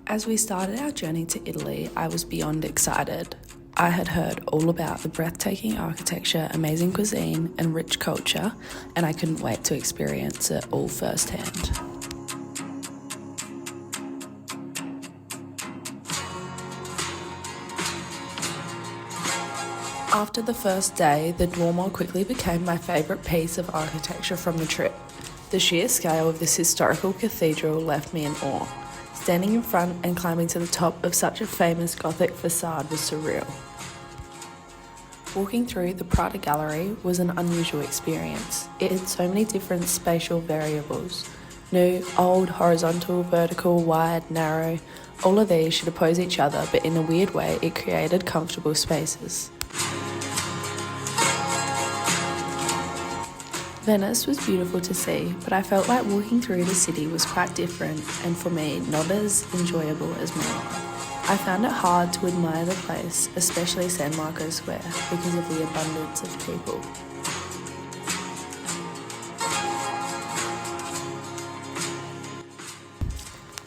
As we started our journey to Italy, I was beyond excited. I had heard all about the breathtaking architecture, amazing cuisine, and rich culture, and I couldn't wait to experience it all firsthand. After the first day, the Duomo quickly became my favourite piece of architecture from the trip. The sheer scale of this historical cathedral left me in awe. Standing in front and climbing to the top of such a famous Gothic facade was surreal. Walking through the Prada Gallery was an unusual experience. It had so many different spatial variables. New, old, horizontal, vertical, wide, narrow. All of these should oppose each other, but in a weird way it created comfortable spaces. Venice was beautiful to see, but I felt like walking through the city was quite different and for me not as enjoyable as Milan. I found it hard to admire the place, especially San Marco Square, because of the abundance of people.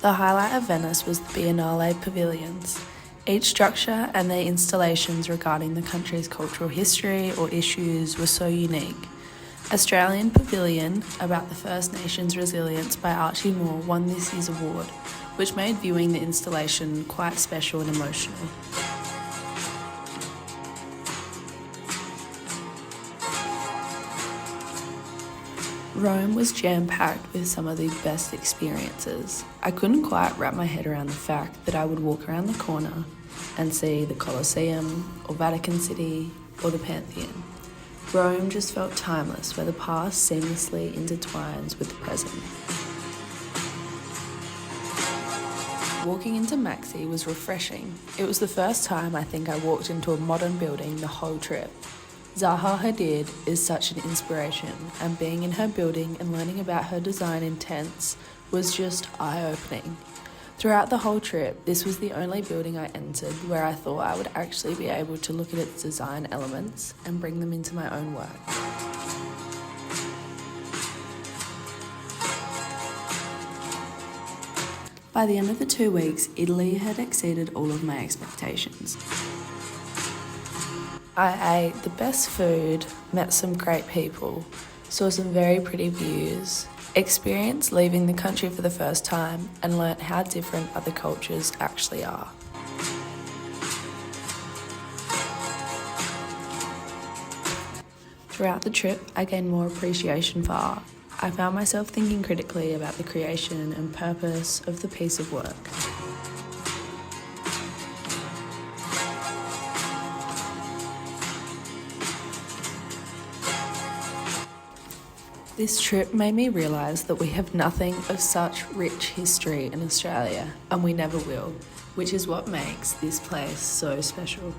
The highlight of Venice was the Biennale pavilions. Each structure and their installations regarding the country's cultural history or issues were so unique. Australian Pavilion about the First Nations Resilience by Archie Moore won this year's award, which made viewing the installation quite special and emotional. Rome was jam-packed with some of the best experiences. I couldn't quite wrap my head around the fact that I would walk around the corner and see the Colosseum or Vatican City or the Pantheon. Rome just felt timeless, where the past seamlessly intertwines with the present. Walking into Maxi was refreshing. It was the first time I think I walked into a modern building the whole trip. Zaha Hadid is such an inspiration, and being in her building and learning about her design in tents was just eye-opening. Throughout the whole trip, this was the only building I entered where I thought I would actually be able to look at its design elements and bring them into my own work. By the end of the 2 weeks, Italy had exceeded all of my expectations. I ate the best food, met some great people, saw some very pretty views, experienced leaving the country for the first time, and learnt how different other cultures actually are. Throughout the trip, I gained more appreciation for art. I found myself thinking critically about the creation and purpose of the piece of work. This trip made me realise that we have nothing of such rich history in Australia, and we never will, which is what makes this place so special.